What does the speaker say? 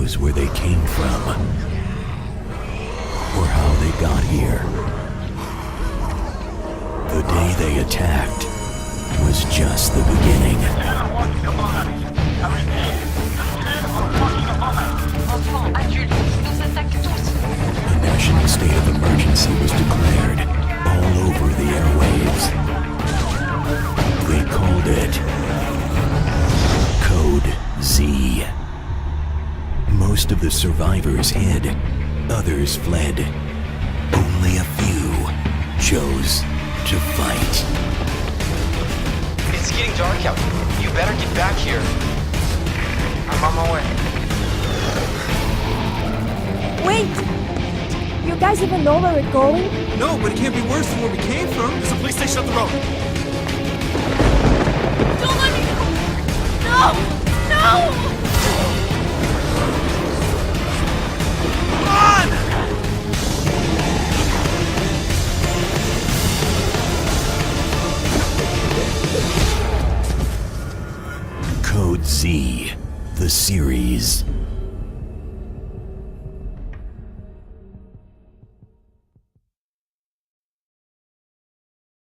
knows where they came from or how they got here. The day they attacked was just the beginning. Enfants, adultes, nous attaquent tous. A national state of emergency was declared all over the airwaves. They called it Code Z. Most of the survivors hid, others fled. Only a few chose to fight. It's getting dark out. You better get back here. I'm on my way. Wait! You guys even know where we're going? No, but it can't be worse than where we came from. There's a police station up the road. Don't let me go! No! No! Code Z, the series.